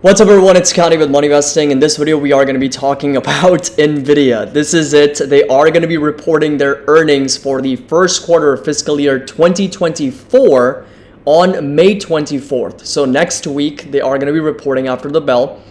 What's up everyone, it's Connie with Money Investing. In this video we are going to be talking about Nvidia. This is it. They are going to be reporting their earnings for the first quarter of fiscal year 2024 on May 24th. So next week they are going to be reporting after the bell,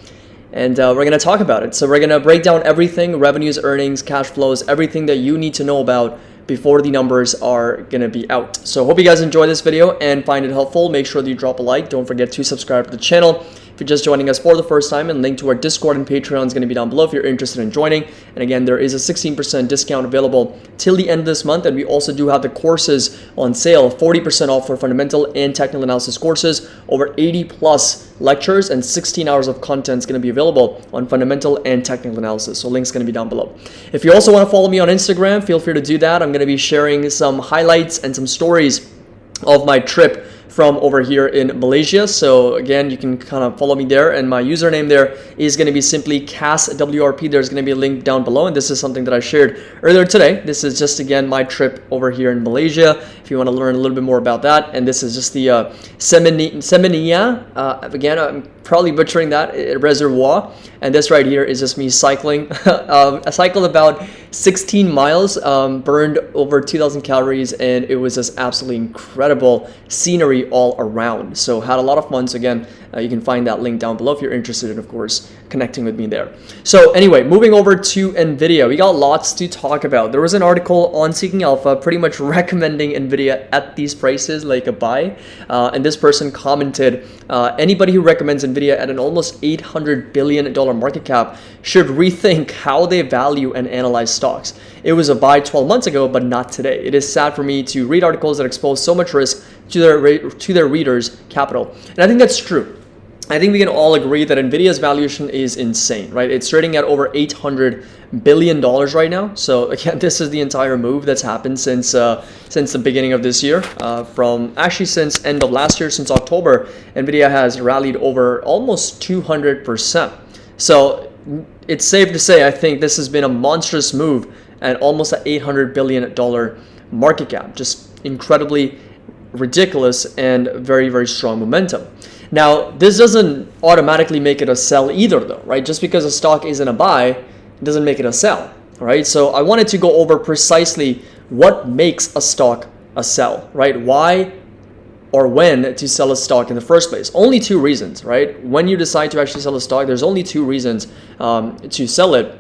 and we're going to talk about it. So we're going to break down everything: revenues, earnings, cash flows, everything that you need to know about before the numbers are going to be out. So hope you guys enjoy this video and find it helpful. Make sure that you drop a like. Don't forget to subscribe to the channel if you're just joining us for the first time, and link to our Discord and Patreon is going to be down below if you're interested in joining. And again, there is a 16% discount available till the end of this month, and we also do have the courses on sale, 40% off for fundamental and technical analysis courses, over 80 plus lectures and 16 hours of content is going to be available on fundamental and technical analysis. So link's going to be down below. If you also want to follow me on Instagram, feel free to do that. I'm going to be sharing some highlights and some stories of my trip from over here in Malaysia. So again, you can kind of follow me there, and my username there is going to be simply CASWRP. There's going to be a link down below, and this is something that I shared earlier today. This is just, again, my trip over here in Malaysia, if you want to learn a little bit more about that. And this is just the Semenia, again, I'm probably butchering that, reservoir. And this right here is just me cycling. I cycled about 16 miles, burned over 2,000 calories, and it was just absolutely incredible scenery all around. So had a lot of fun. So again, you can find that link down below if you're interested in, of course, connecting with me there. So anyway, moving over to Nvidia, we got lots to talk about. There was an article on Seeking Alpha pretty much recommending Nvidia at these prices, like a buy. And this person commented, anybody who recommends Nvidia at an almost $800 billion market cap should rethink how they value and analyze stocks. It was a buy 12 months ago, but not today. It is sad for me to read articles that expose so much risk to their readers' capital. And I think that's true. I think we can all agree that Nvidia's valuation is insane, right? It's trading at over $800 billion right now. So again, this is the entire move that's happened since the beginning of this year. Since end of last year, since October, Nvidia has rallied over almost 200%. So it's safe to say, I think this has been a monstrous move at almost an $800 billion market cap. Just incredibly ridiculous and very, very strong momentum. Now, this doesn't automatically make it a sell either though, right? Just because a stock isn't a buy, it doesn't make it a sell, right? So I wanted to go over precisely what makes a stock a sell, right? Why or when to sell a stock in the first place. Only two reasons, right? When you decide to actually sell a stock, there's only two reasons to sell it.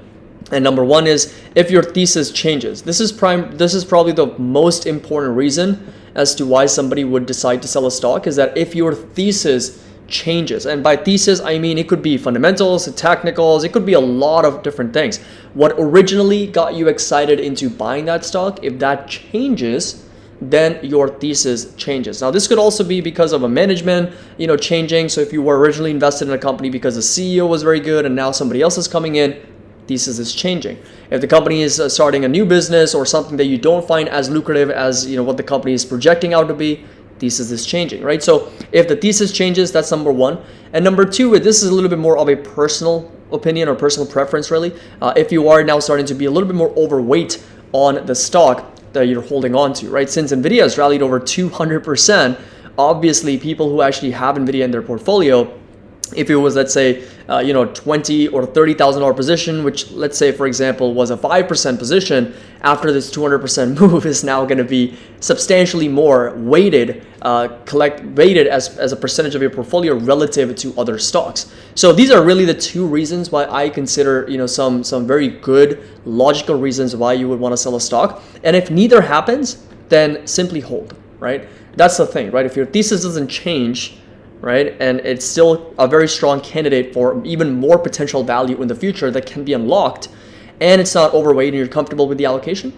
And number one is if your thesis changes. This is probably the most important reason as to why somebody would decide to sell a stock, is that if your thesis changes. And by thesis, I mean it could be fundamentals, technicals, it could be a lot of different things. What originally got you excited into buying that stock, if that changes, then your thesis changes. Now, this could also be because of a management, changing. So if you were originally invested in a company because the CEO was very good and now somebody else is coming in, thesis is changing. If the company is starting a new business or something that you don't find as lucrative as what the company is projecting out to be, thesis is changing, right? So if the thesis changes, that's number one. And number two, this is a little bit more of a personal opinion or personal preference, really. If you are now starting to be a little bit more overweight on the stock that you're holding on to, right? Since Nvidia has rallied over 200%, obviously people who actually have Nvidia in their portfolio, if it was, let's say, $20,000 or $30,000 position, which let's say, for example, was a 5% position, after this 200% move is now going to be substantially more weighted, weighted as a percentage of your portfolio relative to other stocks. So these are really the two reasons why I consider, some very good logical reasons why you would want to sell a stock. And if neither happens, then simply hold, right? That's the thing, right? If your thesis doesn't change, right, and it's still a very strong candidate for even more potential value in the future that can be unlocked, and it's not overweight and you're comfortable with the allocation,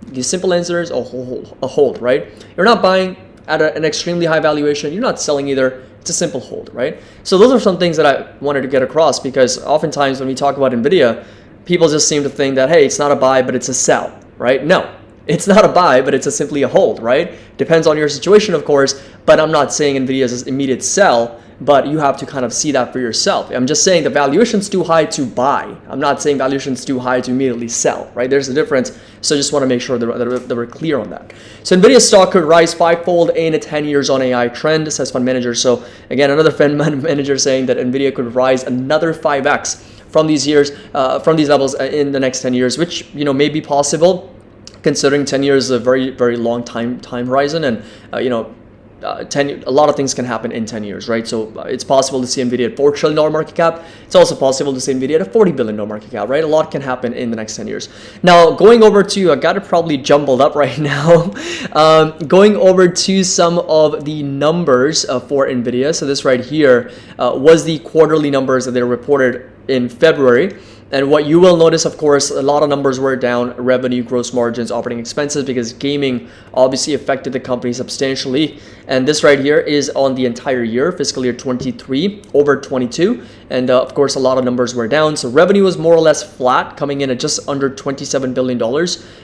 the simple answer is a hold, right? You're not buying at an extremely high valuation, you're not selling either, it's a simple hold, right? So those are some things that I wanted to get across, because oftentimes when we talk about Nvidia, people just seem to think that, hey, it's not a buy, but it's a sell, right? No. It's not a buy, but it's simply a hold, right? Depends on your situation, of course, but I'm not saying Nvidia is an immediate sell but you have to kind of see that for yourself. I'm just saying the valuation's too high to buy. I'm not saying valuation's too high to immediately sell, right? There's a difference. So I just want to make sure that we're clear on that. So Nvidia stock could rise fivefold in 10 years on AI trend, says fund manager. So again, another fund manager saying that Nvidia could rise another 5x from these levels in the next 10 years, which, may be possible, considering 10 years is a very, very long time horizon, and a lot of things can happen in 10 years, right? So it's possible to see Nvidia at $4 trillion market cap. It's also possible to see Nvidia at a $40 billion market cap, right? A lot can happen in the next 10 years. Now, going over to, I got it probably jumbled up right now, going over to some of the numbers for Nvidia. So this right here was the quarterly numbers that they reported in February. And what you will notice, of course, a lot of numbers were down: revenue, gross margins, operating expenses, because gaming obviously affected the company substantially. And this right here is on the entire year, fiscal year 23 over 22. And of course, a lot of numbers were down. So revenue was more or less flat, coming in at just under $27 billion.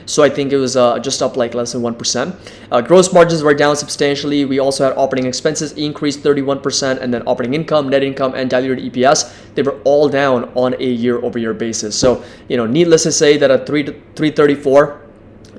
So I think it was just up like less than 1%. Gross margins were down substantially. We also had operating expenses increased 31%, and then operating income, net income, and diluted EPS, they were all down on a year-over-year basis. So, needless to say that at 334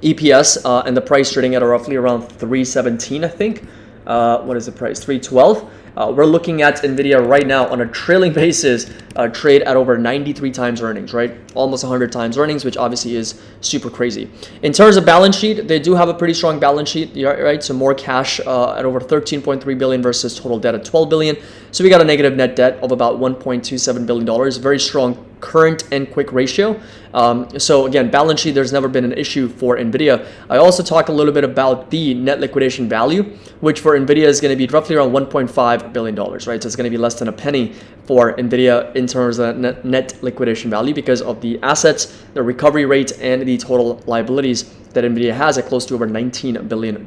EPS and the price trading at roughly around 317, I think. What is the price? 312. We're looking at Nvidia right now on a trailing basis, trade at over 93 times earnings, right? Almost 100 times earnings, which obviously is super crazy. In terms of balance sheet, they do have a pretty strong balance sheet, right? So more cash at over 13.3 billion versus total debt at 12 billion. So we got a negative net debt of about $1.27 billion. Very strong current and quick ratio. So again, balance sheet, there's never been an issue for Nvidia. I also talk a little bit about the net liquidation value, which for Nvidia is going to be roughly around $1.5 billion, right? So it's going to be less than a penny for Nvidia in terms of net liquidation value, because of the assets, the recovery rate, and the total liabilities that Nvidia has at close to over $19 billion.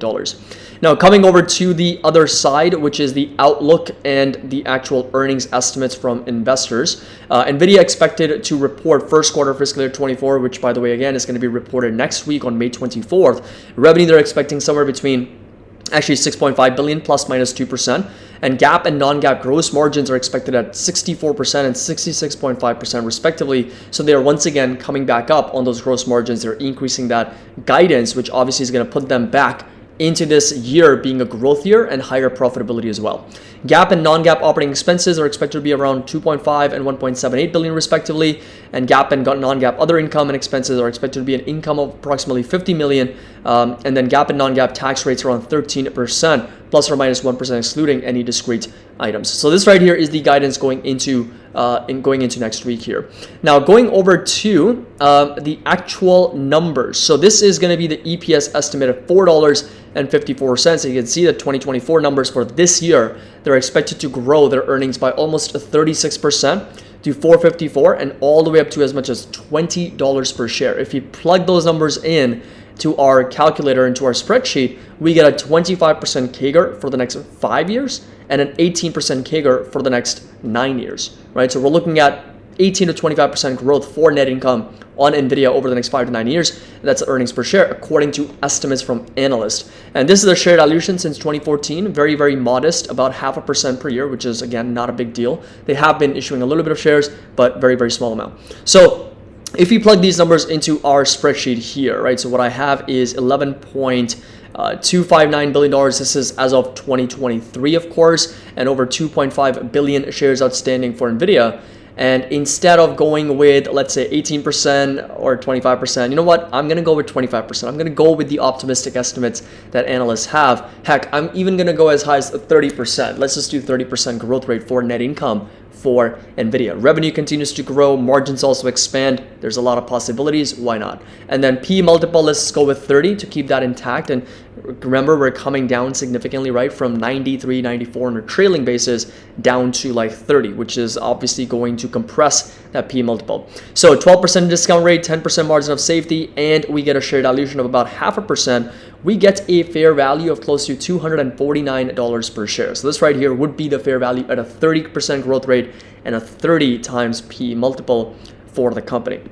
Now, coming over to the other side, which is the outlook and the actual earnings estimates from investors. Nvidia expected to report first quarter fiscal year 24, which, by the way, again, is going to be reported next week on May 24th. Revenue, they're expecting somewhere between actually 6.5 billion plus minus 2%. And GAAP and non-GAAP gross margins are expected at 64% and 66.5% respectively. So they are once again coming back up on those gross margins. They're increasing that guidance, which obviously is going to put them back into this year being a growth year and higher profitability as well. GAAP and non-GAAP operating expenses are expected to be around 2.5 and 1.78 billion respectively, and GAAP and non-GAAP other income and expenses are expected to be an income of approximately 50 million, and then GAAP and non-GAAP tax rates around 13%, plus or minus 1% excluding any discrete items. So this right here is the guidance going into next week here. Now going over to the actual numbers. So this is going to be the EPS estimate of $4.54. So you can see the 2024 numbers for this year. They're expected to grow their earnings by almost 36% to $4.54 and all the way up to as much as $20 per share. If you plug those numbers in to our calculator, into our spreadsheet, we get a 25% CAGR for the next 5 years and an 18% CAGR for the next 9 years, right? So we're looking at 18 to 25% growth for net income on Nvidia over the next 5 to 9 years. That's earnings per share according to estimates from analysts. And this is their share dilution since 2014, very, very modest, about 0.5% per year, which is again not a big deal. They have been issuing a little bit of shares, but very, very small amount. So if you plug these numbers into our spreadsheet here, right? So what I have is $11.259 billion. This is as of 2023, of course, and over 2.5 billion shares outstanding for Nvidia. And instead of going with, let's say, 18% or 25%, you know what? I'm going to go with 25%. I'm going to go with the optimistic estimates that analysts have. Heck, I'm even going to go as high as 30%. Let's just do 30% growth rate for net income for Nvidia. Revenue continues to grow, margins also expand. There's a lot of possibilities. Why not? And then P multiple, let's go with 30 to keep that intact. And remember, we're coming down significantly, right? From 93, 94 on a trailing basis down to like 30, which is obviously going to compress that P multiple. So 12% discount rate, 10% margin of safety, and we get a share dilution of about 0.5%. We get a fair value of close to $249 per share. So this right here would be the fair value at a 30% growth rate and a 30 times P multiple for the company.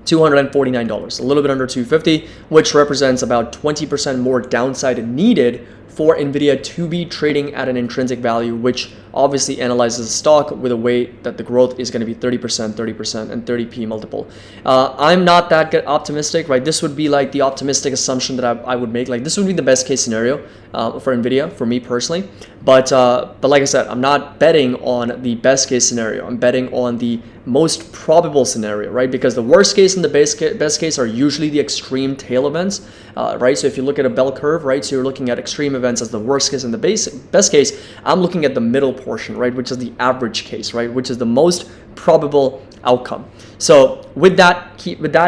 $249, a little bit under $250, which represents about 20% more downside needed for Nvidia to be trading at an intrinsic value, which obviously analyzes the stock with a way that the growth is going to be 30%, 30%, and 30p multiple. I'm not that optimistic, right? This would be like the optimistic assumption that I would make. Like this would be the best case scenario for Nvidia, for me personally. But like I said, I'm not betting on the best case scenario. I'm betting on the most probable scenario, right? Because the worst case and the best case are usually the extreme tail events, right? So if you look at a bell curve, right? So you're looking at extreme events as the worst case and the best case. I'm looking at the middle portion, right? Which is the average case, right? Which is the most probable outcome. So with that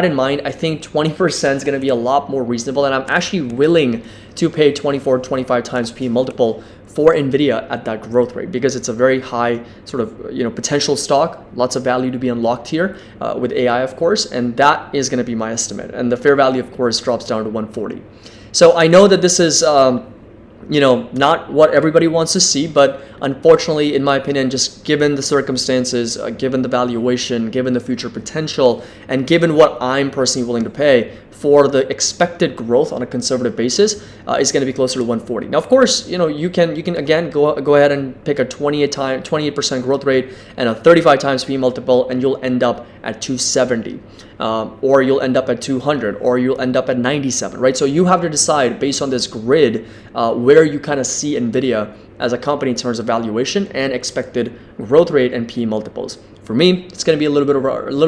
in mind, I think 20% is going to be a lot more reasonable, and I'm actually willing to pay 24, 25 times P multiple for Nvidia at that growth rate, because it's a very high sort of potential stock, lots of value to be unlocked here with AI, of course, and that is going to be my estimate. And the fair value, of course, drops down to 140. So I know that this is not what everybody wants to see, but unfortunately, in my opinion, just given the circumstances, given the valuation, given the future potential, and given what I'm personally willing to pay for the expected growth on a conservative basis, is going to be closer to 140. Now, of course, you can again go ahead and pick a 28% growth rate and a 35 times P multiple, and you'll end up at 270, or you'll end up at 200, or you'll end up at 97, right? So you have to decide based on this grid where you kind of see Nvidia as a company in terms of valuation and expected growth rate and P multiples. For me, it's going to be a little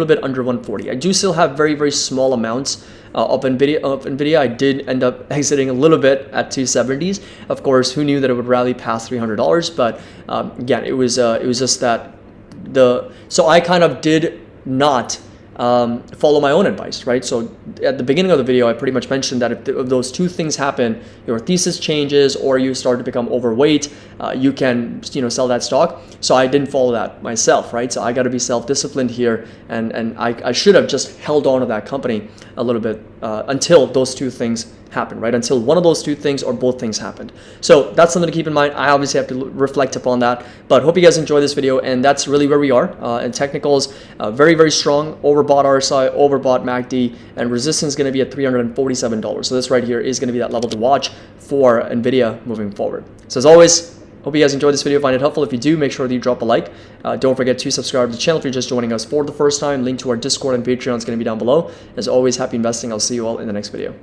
bit under 140. I do still have very, very small amounts of Nvidia. I did end up exiting a little bit at 270s. Of course, who knew that it would rally past $300? But again, it was just that so I kind of did not follow my own advice, right? So at the beginning of the video, I pretty much mentioned that if those two things happen, your thesis changes or you start to become overweight, you can sell that stock. So I didn't follow that myself, right? So I got to be self-disciplined here, and I should have just held on to that company a little bit until those two things happen, right? Until one of those two things or both things happened. So that's something to keep in mind. I obviously have to reflect upon that, but hope you guys enjoy this video. And that's really where we are in technicals. Very, very strong, overbought RSI, overbought MACD, and resistance is going to be at $347. So this right here is going to be that level to watch for Nvidia moving forward. So as always, hope you guys enjoyed this video, find it helpful. If you do, make sure that you drop a like. Don't forget to subscribe to the channel if you're just joining us for the first time. Link to our Discord and Patreon is going to be down below. As always, happy investing. I'll see you all in the next video.